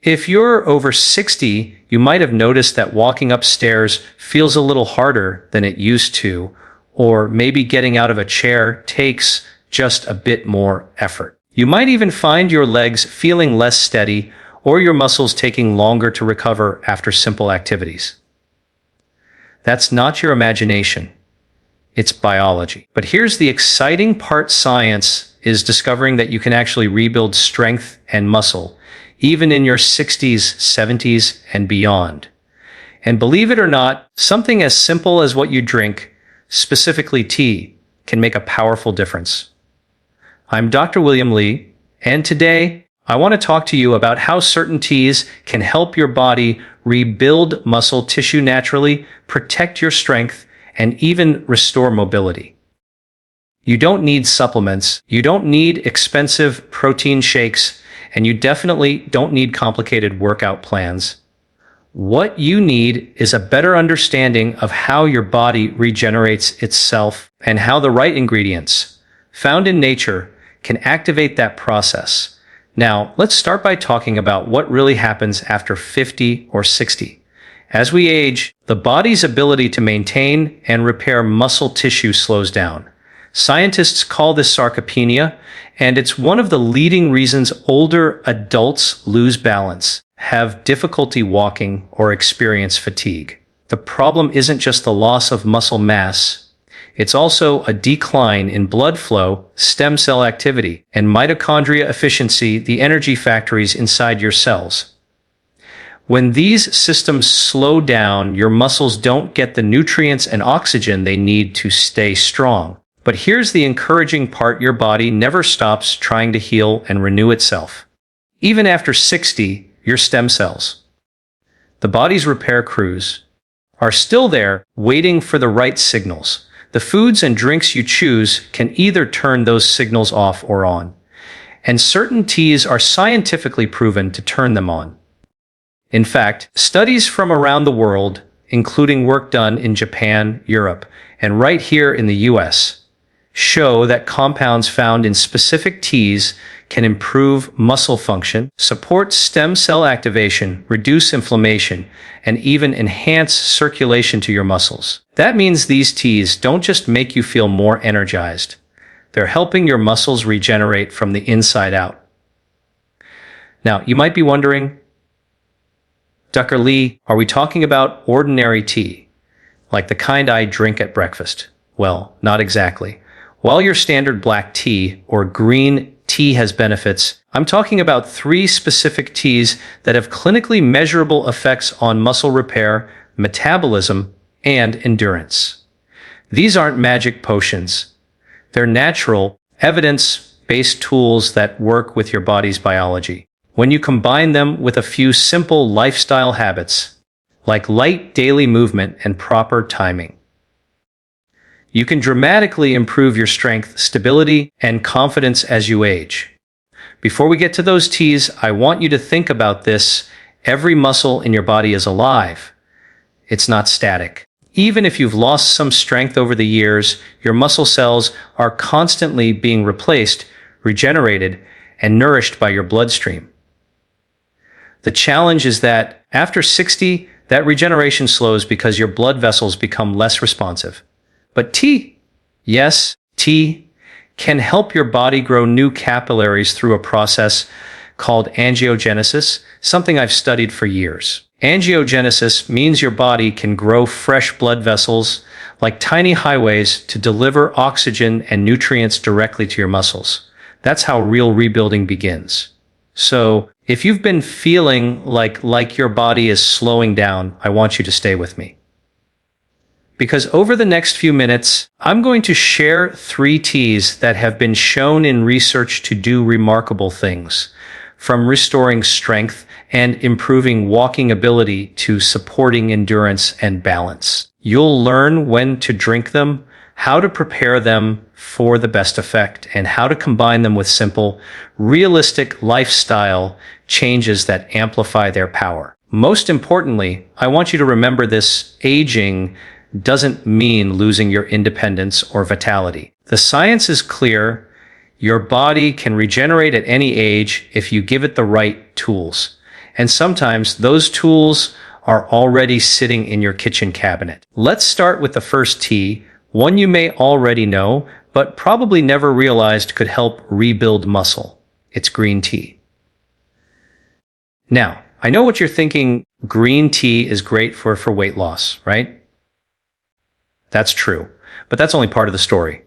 If you're over 60, you might have noticed that walking upstairs feels a little harder than it used to, or maybe getting out of a chair takes just a bit more effort. You might even find your legs feeling less steady or your muscles taking longer to recover after simple activities. That's not your imagination. It's biology. But here's the exciting part: science is discovering that you can actually rebuild strength and muscle, even in your 60s, 70s, and beyond. And believe it or not, something as simple as what you drink, specifically tea, can make a powerful difference. I'm Dr. William Lee, and today I want to talk to you about how certain teas can help your body rebuild muscle tissue naturally, protect your strength, and even restore mobility. You don't need supplements, you don't need expensive protein shakes, and you definitely don't need complicated workout plans. What you need is a better understanding of how your body regenerates itself and how the right ingredients, found in nature, can activate that process. Now, let's start by talking about what really happens after 50 or 60. As we age, the body's ability to maintain and repair muscle tissue slows down. Scientists call this sarcopenia, and it's one of the leading reasons older adults lose balance, have difficulty walking, or experience fatigue. The problem isn't just the loss of muscle mass. It's also a decline in blood flow, stem cell activity, and mitochondria efficiency, the energy factories inside your cells. When these systems slow down, your muscles don't get the nutrients and oxygen they need to stay strong. But here's the encouraging part: your body never stops trying to heal and renew itself. Even after 60, your stem cells, the body's repair crews, are still there waiting for the right signals. The foods and drinks you choose can either turn those signals off or on. And certain teas are scientifically proven to turn them on. In fact, studies from around the world, including work done in Japan, Europe, and right here in the US, show that compounds found in specific teas can improve muscle function, support stem cell activation, reduce inflammation, and even enhance circulation to your muscles. That means these teas don't just make you feel more energized. They're helping your muscles regenerate from the inside out. Now, you might be wondering, Dr. Lee, are we talking about ordinary tea, like the kind I drink at breakfast? Well, not exactly. While your standard black tea or green tea has benefits, I'm talking about 3 specific teas that have clinically measurable effects on muscle repair, metabolism, and endurance. These aren't magic potions. They're natural, evidence-based tools that work with your body's biology. When you combine them with a few simple lifestyle habits, like light daily movement and proper timing, you can dramatically improve your strength, stability, and confidence as you age. Before we get to those teas, I want you to think about this: every muscle in your body is alive. It's not static. Even if you've lost some strength over the years, your muscle cells are constantly being replaced, regenerated, and nourished by your bloodstream. The challenge is that after 60, that regeneration slows because your blood vessels become less responsive. But tea, yes, tea, can help your body grow new capillaries through a process called angiogenesis, something I've studied for years. Angiogenesis means your body can grow fresh blood vessels, like tiny highways, to deliver oxygen and nutrients directly to your muscles. That's how real rebuilding begins. So, if you've been feeling like your body is slowing down, I want you to stay with me. Because over the next few minutes, I'm going to share 3 teas that have been shown in research to do remarkable things, from restoring strength and improving walking ability to supporting endurance and balance. You'll learn when to drink them, how to prepare them for the best effect, and how to combine them with simple, realistic lifestyle changes that amplify their power. Most importantly, I want you to remember this: aging doesn't mean losing your independence or vitality. The science is clear. Your body can regenerate at any age if you give it the right tools. And sometimes those tools are already sitting in your kitchen cabinet. Let's start with the first tea, one you may already know, but probably never realized could help rebuild muscle. It's green tea. Now, I know what you're thinking. Green tea is great for weight loss, right? That's true, but that's only part of the story.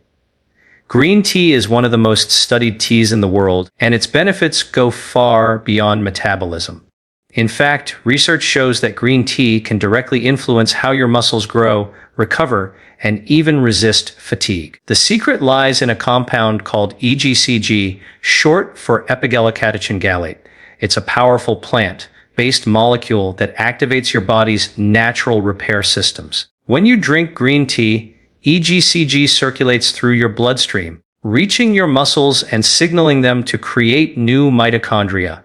Green tea is one of the most studied teas in the world, and its benefits go far beyond metabolism. In fact, research shows that green tea can directly influence how your muscles grow, recover, and even resist fatigue. The secret lies in a compound called EGCG, short for epiglycatechin gallate. It's a powerful plant-based molecule that activates your body's natural repair systems. When you drink green tea, EGCG circulates through your bloodstream, reaching your muscles and signaling them to create new mitochondria,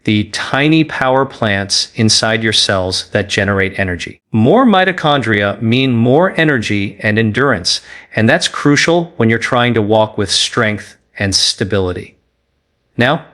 the tiny power plants inside your cells that generate energy. More mitochondria mean more energy and endurance, and that's crucial when you're trying to walk with strength and stability. Now,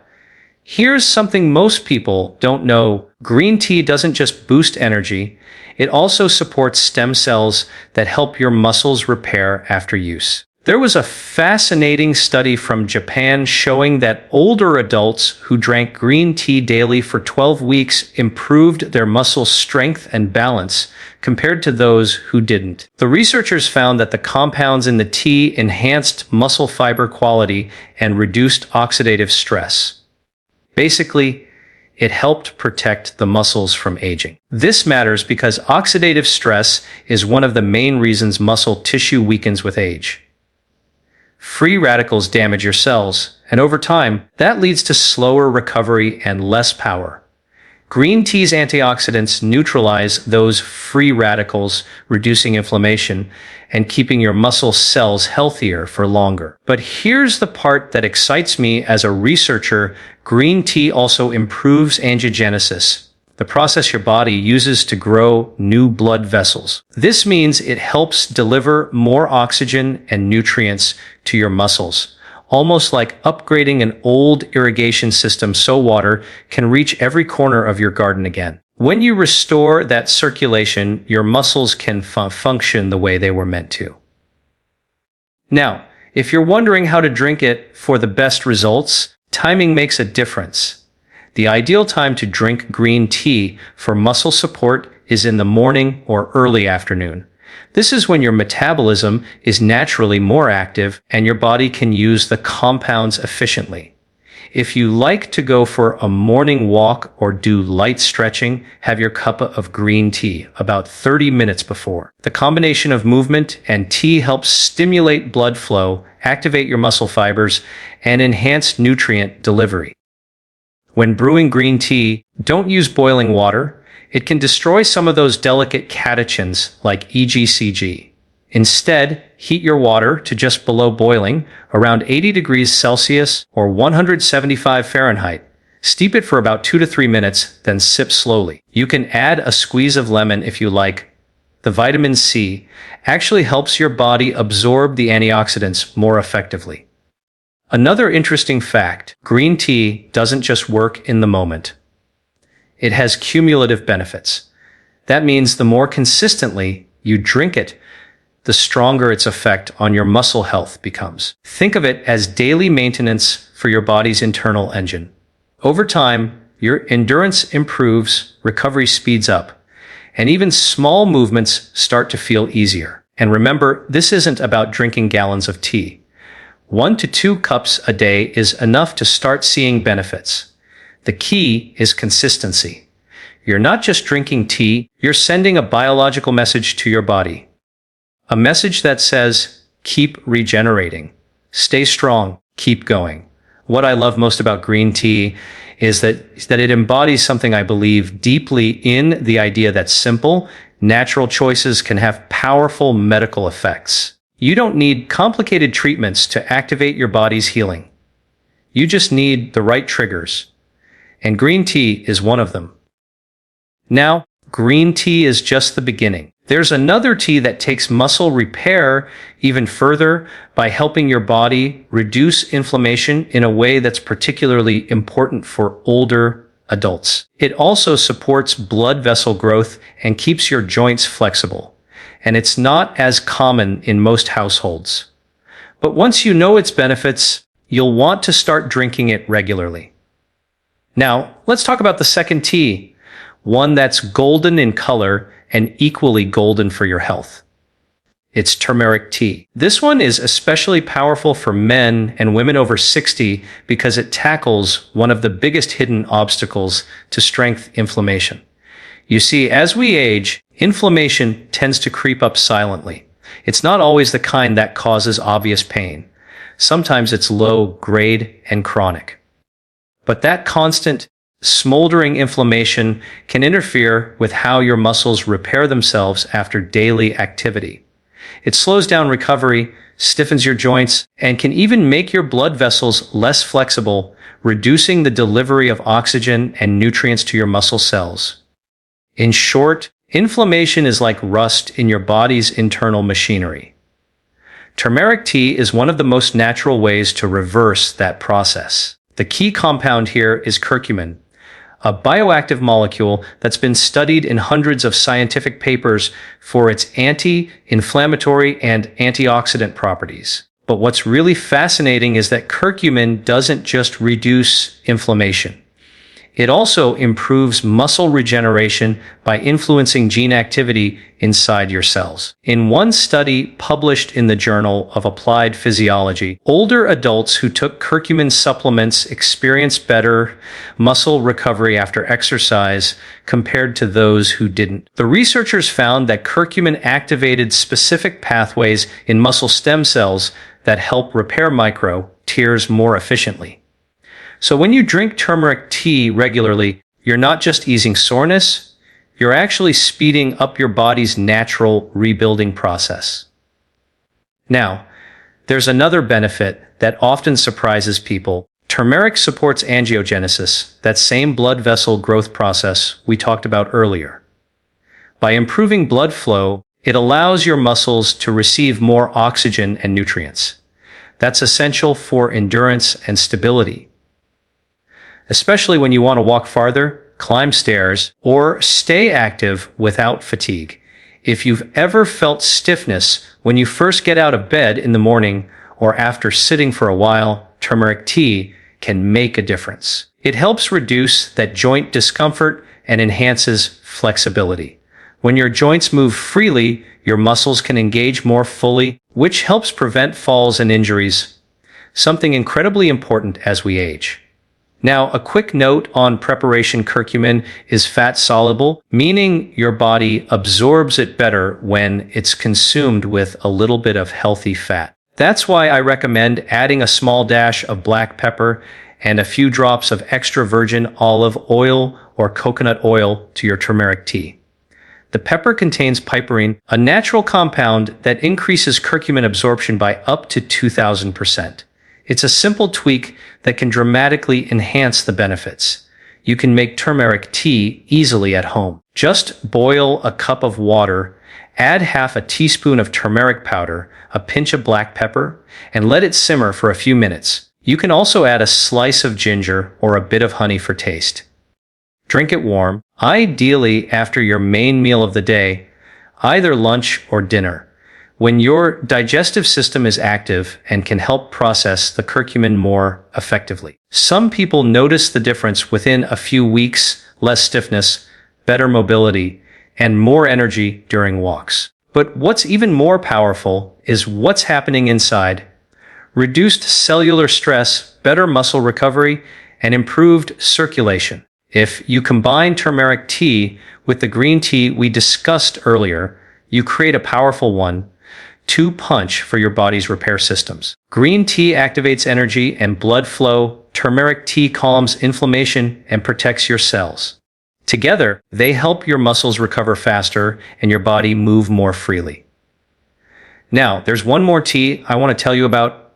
here's something most people don't know. Green tea doesn't just boost energy, it also supports stem cells that help your muscles repair after use. There was a fascinating study from Japan showing that older adults who drank green tea daily for 12 weeks improved their muscle strength and balance compared to those who didn't. The researchers found that the compounds in the tea enhanced muscle fiber quality and reduced oxidative stress. Basically, it helped protect the muscles from aging. This matters because oxidative stress is one of the main reasons muscle tissue weakens with age. Free radicals damage your cells, and over time, that leads to slower recovery and less power. Green tea's antioxidants neutralize those free radicals, reducing inflammation and keeping your muscle cells healthier for longer. But here's the part that excites me as a researcher. Green tea also improves angiogenesis, the process your body uses to grow new blood vessels. This means it helps deliver more oxygen and nutrients to your muscles, almost like upgrading an old irrigation system so water can reach every corner of your garden again. When you restore that circulation, your muscles can function the way they were meant to. Now, if you're wondering how to drink it for the best results, timing makes a difference. The ideal time to drink green tea for muscle support is in the morning or early afternoon. This is when your metabolism is naturally more active and your body can use the compounds efficiently. If you like to go for a morning walk or do light stretching, have your cup of green tea about 30 minutes before. The combination of movement and tea helps stimulate blood flow, activate your muscle fibers, and enhance nutrient delivery. When brewing green tea, don't use boiling water. It can destroy some of those delicate catechins like EGCG. Instead, heat your water to just below boiling, around 80 degrees Celsius or 175 Fahrenheit. Steep it for about 2 to 3 minutes, then sip slowly. You can add a squeeze of lemon if you like. The vitamin C actually helps your body absorb the antioxidants more effectively. Another interesting fact, green tea doesn't just work in the moment. It has cumulative benefits. That means the more consistently you drink it, the stronger its effect on your muscle health becomes. Think of it as daily maintenance for your body's internal engine. Over time, your endurance improves, recovery speeds up, and even small movements start to feel easier. And remember, this isn't about drinking gallons of tea. 1 to 2 cups a day is enough to start seeing benefits. The key is consistency. You're not just drinking tea, you're sending a biological message to your body. A message that says, keep regenerating, stay strong, keep going. What I love most about green tea is that it embodies something I believe deeply in, the idea that simple, natural choices can have powerful medical effects. You don't need complicated treatments to activate your body's healing. You just need the right triggers. And green tea is one of them. Now, green tea is just the beginning. There's another tea that takes muscle repair even further by helping your body reduce inflammation in a way that's particularly important for older adults. It also supports blood vessel growth and keeps your joints flexible, and it's not as common in most households. But once you know its benefits, you'll want to start drinking it regularly. Now, let's talk about the second tea, one that's golden in color and equally golden for your health. It's turmeric tea. This one is especially powerful for men and women over 60 because it tackles one of the biggest hidden obstacles to strength: inflammation. You see, as we age, inflammation tends to creep up silently. It's not always the kind that causes obvious pain. Sometimes it's low grade and chronic. But that constant, smoldering inflammation can interfere with how your muscles repair themselves after daily activity. It slows down recovery, stiffens your joints, and can even make your blood vessels less flexible, reducing the delivery of oxygen and nutrients to your muscle cells. In short, inflammation is like rust in your body's internal machinery. Turmeric tea is one of the most natural ways to reverse that process. The key compound here is curcumin, a bioactive molecule that's been studied in hundreds of scientific papers for its anti-inflammatory and antioxidant properties. But what's really fascinating is that curcumin doesn't just reduce inflammation. It also improves muscle regeneration by influencing gene activity inside your cells. In one study published in the Journal of Applied Physiology, older adults who took curcumin supplements experienced better muscle recovery after exercise compared to those who didn't. The researchers found that curcumin activated specific pathways in muscle stem cells that help repair micro tears more efficiently. So when you drink turmeric tea regularly, you're not just easing soreness, you're actually speeding up your body's natural rebuilding process. Now, there's another benefit that often surprises people. Turmeric supports angiogenesis, that same blood vessel growth process we talked about earlier. By improving blood flow, it allows your muscles to receive more oxygen and nutrients. That's essential for endurance and stability, especially when you want to walk farther, climb stairs, or stay active without fatigue. If you've ever felt stiffness when you first get out of bed in the morning or after sitting for a while, turmeric tea can make a difference. It helps reduce that joint discomfort and enhances flexibility. When your joints move freely, your muscles can engage more fully, which helps prevent falls and injuries, something incredibly important as we age. Now, a quick note on preparation: curcumin is fat-soluble, meaning your body absorbs it better when it's consumed with a little bit of healthy fat. That's why I recommend adding a small dash of black pepper and a few drops of extra virgin olive oil or coconut oil to your turmeric tea. The pepper contains piperine, a natural compound that increases curcumin absorption by up to 2,000%. It's a simple tweak that can dramatically enhance the benefits. You can make turmeric tea easily at home. Just boil a cup of water, add half a teaspoon of turmeric powder, a pinch of black pepper, and let it simmer for a few minutes. You can also add a slice of ginger or a bit of honey for taste. Drink it warm, ideally after your main meal of the day, either lunch or dinner, when your digestive system is active and can help process the curcumin more effectively. Some people notice the difference within a few weeks: less stiffness, better mobility, and more energy during walks. But what's even more powerful is what's happening inside: reduced cellular stress, better muscle recovery, and improved circulation. If you combine turmeric tea with the green tea we discussed earlier, you create a powerful one-two punch for your body's repair systems. Green tea activates energy and blood flow. Turmeric tea calms inflammation and protects your cells. Together, they help your muscles recover faster and your body move more freely. Now, there's one more tea I want to tell you about,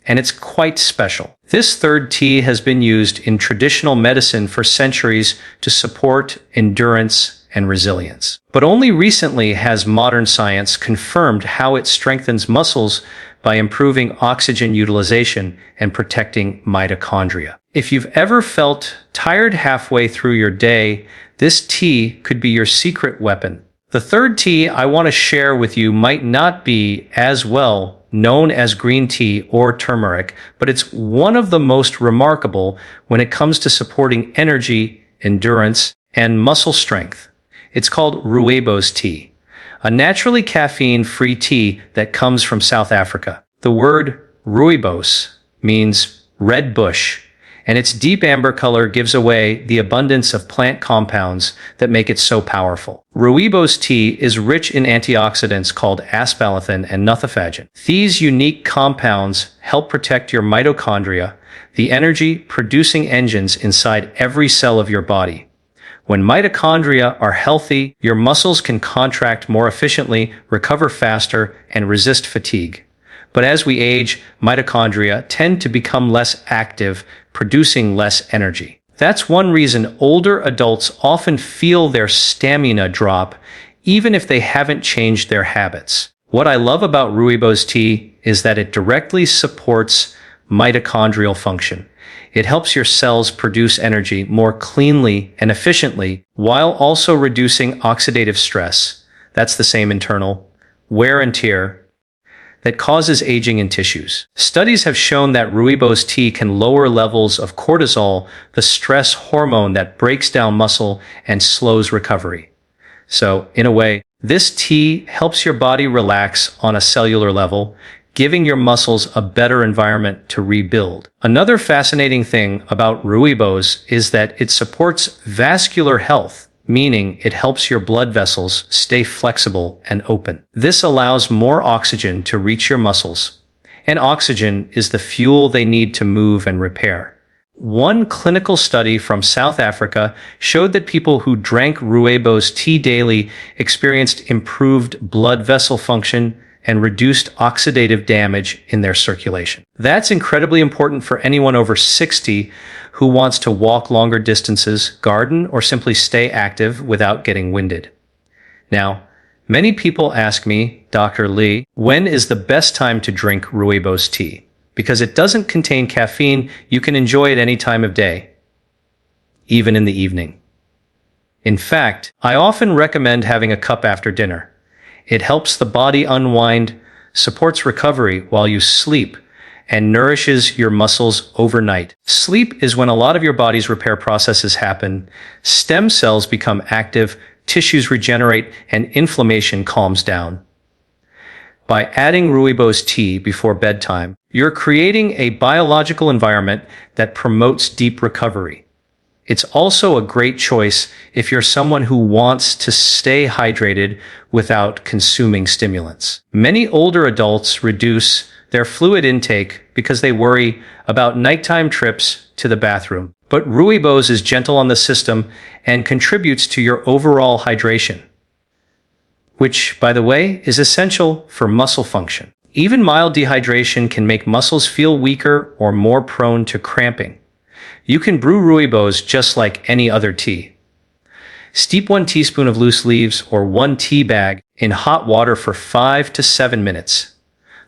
and it's quite special. This third tea has been used in traditional medicine for centuries to support endurance and resilience. But only recently has modern science confirmed how it strengthens muscles by improving oxygen utilization and protecting mitochondria. If you've ever felt tired halfway through your day, this tea could be your secret weapon. The third tea I want to share with you might not be as well known as green tea or turmeric, but it's one of the most remarkable when it comes to supporting energy, endurance, and muscle strength. It's called Rooibos tea, a naturally caffeine-free tea that comes from South Africa. The word Rooibos means red bush, and its deep amber color gives away the abundance of plant compounds that make it so powerful. Rooibos tea is rich in antioxidants called asparagine and nothofagin. These unique compounds help protect your mitochondria, the energy-producing engines inside every cell of your body. When mitochondria are healthy, your muscles can contract more efficiently, recover faster, and resist fatigue. But as we age, mitochondria tend to become less active, producing less energy. That's one reason older adults often feel their stamina drop, even if they haven't changed their habits. What I love about Rooibos tea is that it directly supports mitochondrial function. It helps your cells produce energy more cleanly and efficiently while also reducing oxidative stress. That's the same internal wear and tear that causes aging in tissues. Studies have shown that Rooibos tea can lower levels of cortisol, the stress hormone that breaks down muscle and slows recovery. So, in a way, this tea helps your body relax on a cellular level, giving your muscles a better environment to rebuild. Another fascinating thing about Rooibos is that it supports vascular health, meaning it helps your blood vessels stay flexible and open. This allows more oxygen to reach your muscles, and oxygen is the fuel they need to move and repair. One clinical study from South Africa showed that people who drank Rooibos tea daily experienced improved blood vessel function and reduced oxidative damage in their circulation. That's incredibly important for anyone over 60 who wants to walk longer distances, garden, or simply stay active without getting winded. Now, many people ask me, Dr. Lee, when is the best time to drink Rooibos tea? Because it doesn't contain caffeine, you can enjoy it any time of day, even in the evening. In fact, I often recommend having a cup after dinner. It helps the body unwind, supports recovery while you sleep, and nourishes your muscles overnight. Sleep is when a lot of your body's repair processes happen. Stem cells become active, tissues regenerate, and inflammation calms down. By adding Rooibos tea before bedtime, you're creating a biological environment that promotes deep recovery. It's also a great choice if you're someone who wants to stay hydrated without consuming stimulants. Many older adults reduce their fluid intake because they worry about nighttime trips to the bathroom. But Rooibos is gentle on the system and contributes to your overall hydration, which, by the way, is essential for muscle function. Even mild dehydration can make muscles feel weaker or more prone to cramping. You can brew Rooibos just like any other tea. Steep 1 teaspoon of loose leaves or 1 tea bag in hot water for 5 to 7 minutes.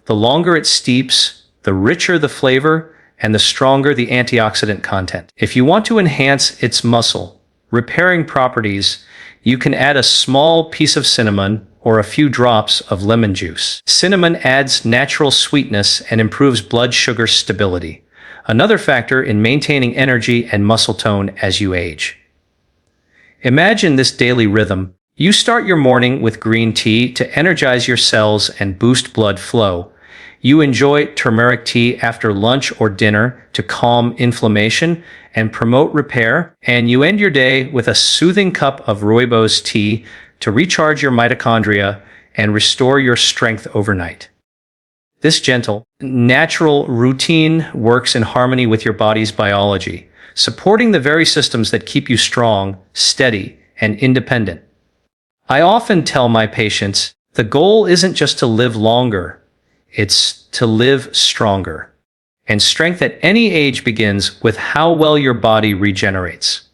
The longer it steeps, the richer the flavor and the stronger the antioxidant content. If you want to enhance its muscle repairing properties, you can add a small piece of cinnamon or a few drops of lemon juice. Cinnamon adds natural sweetness and improves blood sugar stability, another factor in maintaining energy and muscle tone as you age. Imagine this daily rhythm. You start your morning with green tea to energize your cells and boost blood flow. You enjoy turmeric tea after lunch or dinner to calm inflammation and promote repair. And you end your day with a soothing cup of Rooibos tea to recharge your mitochondria and restore your strength overnight. This gentle, natural routine works in harmony with your body's biology, supporting the very systems that keep you strong, steady, and independent. I often tell my patients, the goal isn't just to live longer, it's to live stronger. And strength at any age begins with how well your body regenerates.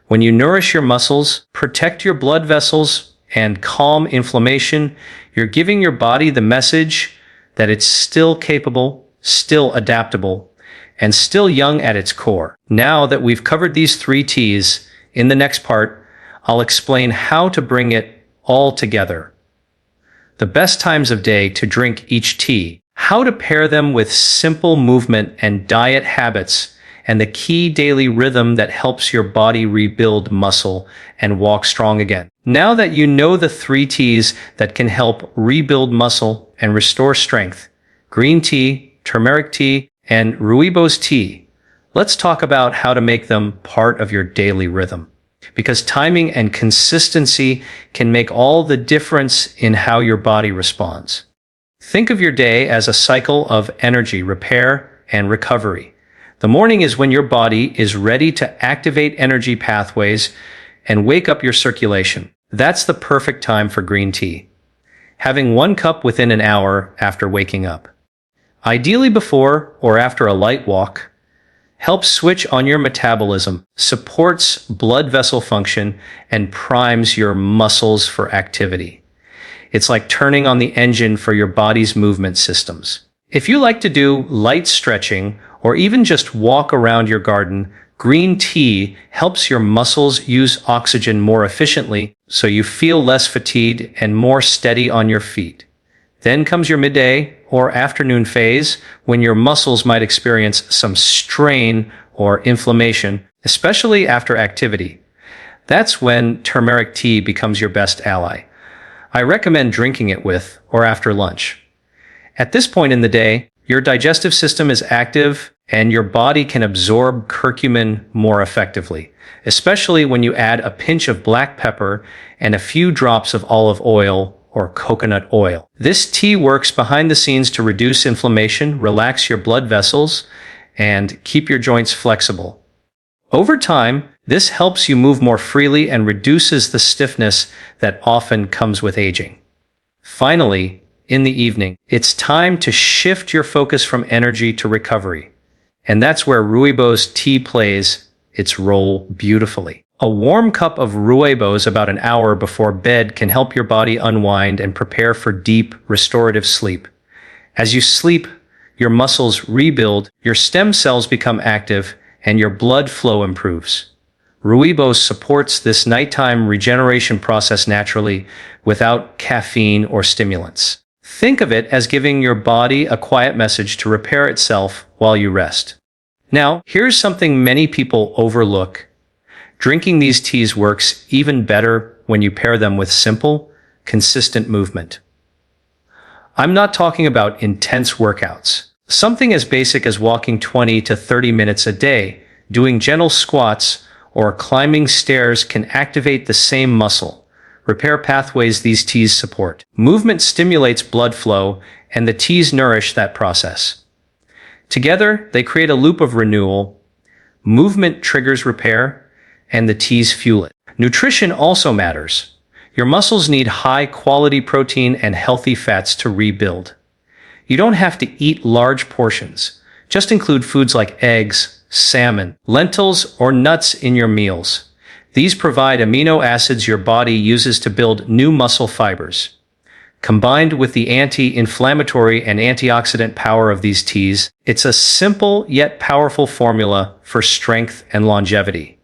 When you nourish your muscles, protect your blood vessels, and calm inflammation, you're giving your body the message that it's still capable, still adaptable, and still young at its core. Now that we've covered these 3 T's, in the next part, I'll explain how to bring it all together. The best times of day to drink each tea, how to pair them with simple movement and diet habits, and the key daily rhythm that helps your body rebuild muscle and walk strong again. Now that you know the 3 T's that can help rebuild muscle and restore strength, green tea, turmeric tea, and Rooibos tea, let's talk about how to make them part of your daily rhythm. Because timing and consistency can make all the difference in how your body responds. Think of your day as a cycle of energy, repair, and recovery. The morning is when your body is ready to activate energy pathways and wake up your circulation. That's the perfect time for green tea. Having 1 cup within an hour after waking up. Ideally before or after a light walk, helps switch on your metabolism, supports blood vessel function, and primes your muscles for activity. It's like turning on the engine for your body's movement systems. If you like to do light stretching or even just walk around your garden, green tea helps your muscles use oxygen more efficiently so you feel less fatigued and more steady on your feet. Then comes your midday or afternoon phase when your muscles might experience some strain or inflammation, especially after activity. That's when turmeric tea becomes your best ally. I recommend drinking it with or after lunch. At this point in the day, your digestive system is active and your body can absorb curcumin more effectively, especially when you add a pinch of black pepper and a few drops of olive oil or coconut oil. This tea works behind the scenes to reduce inflammation, relax your blood vessels, and keep your joints flexible. Over time, this helps you move more freely and reduces the stiffness that often comes with aging. Finally, in the evening, it's time to shift your focus from energy to recovery. And that's where Rooibos tea plays its role beautifully. A warm cup of Rooibos about an hour before bed can help your body unwind and prepare for deep, restorative sleep. As you sleep, your muscles rebuild, your stem cells become active, and your blood flow improves. Rooibos supports this nighttime regeneration process naturally without caffeine or stimulants. Think of it as giving your body a quiet message to repair itself while you rest. Now, here's something many people overlook. Drinking these teas works even better when you pair them with simple, consistent movement. I'm not talking about intense workouts. Something as basic as walking 20 to 30 minutes a day, doing gentle squats, or climbing stairs can activate the same muscle, repair pathways these teas support. Movement stimulates blood flow, and the teas nourish that process. Together, they create a loop of renewal. Movement triggers repair, and the teas fuel it. Nutrition also matters. Your muscles need high-quality protein and healthy fats to rebuild. You don't have to eat large portions. Just include foods like eggs, salmon, lentils, or nuts in your meals. These provide amino acids your body uses to build new muscle fibers. Combined with the anti-inflammatory and antioxidant power of these teas, it's a simple yet powerful formula for strength and longevity.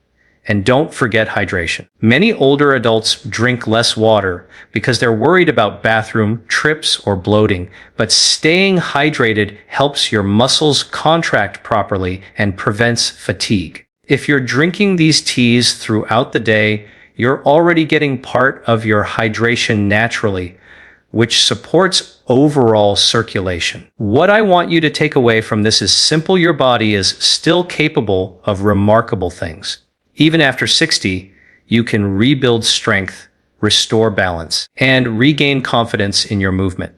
And don't forget hydration. Many older adults drink less water because they're worried about bathroom trips or bloating, but staying hydrated helps your muscles contract properly and prevents fatigue. If you're drinking these teas throughout the day, you're already getting part of your hydration naturally, which supports overall circulation. What I want you to take away from this is simple: your body is still capable of remarkable things. Even after 60, you can rebuild strength, restore balance, and regain confidence in your movement.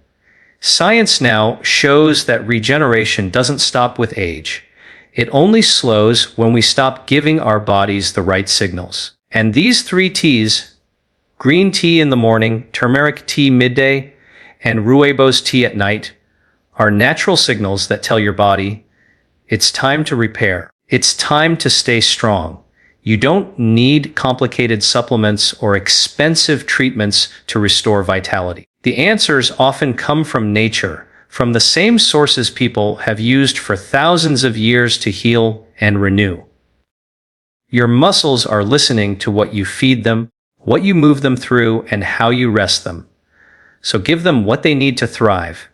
Science now shows that regeneration doesn't stop with age. It only slows when we stop giving our bodies the right signals. And these 3 teas, green tea in the morning, turmeric tea midday, and Rooibos tea at night, are natural signals that tell your body, it's time to repair. It's time to stay strong. You don't need complicated supplements or expensive treatments to restore vitality. The answers often come from nature, from the same sources people have used for thousands of years to heal and renew. Your muscles are listening to what you feed them, what you move them through, and how you rest them. So give them what they need to thrive.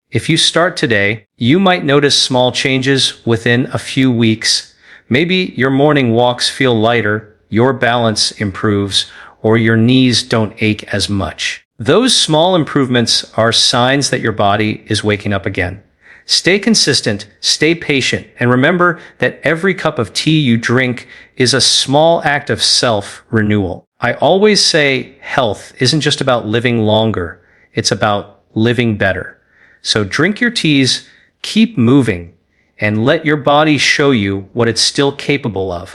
If you start today, you might notice small changes within a few weeks. Maybe your morning walks feel lighter, your balance improves, or your knees don't ache as much. Those small improvements are signs that your body is waking up again. Stay consistent, stay patient, and remember that every cup of tea you drink is a small act of self-renewal. I always say health isn't just about living longer, it's about living better. So drink your teas, keep moving, and let your body show you what it's still capable of.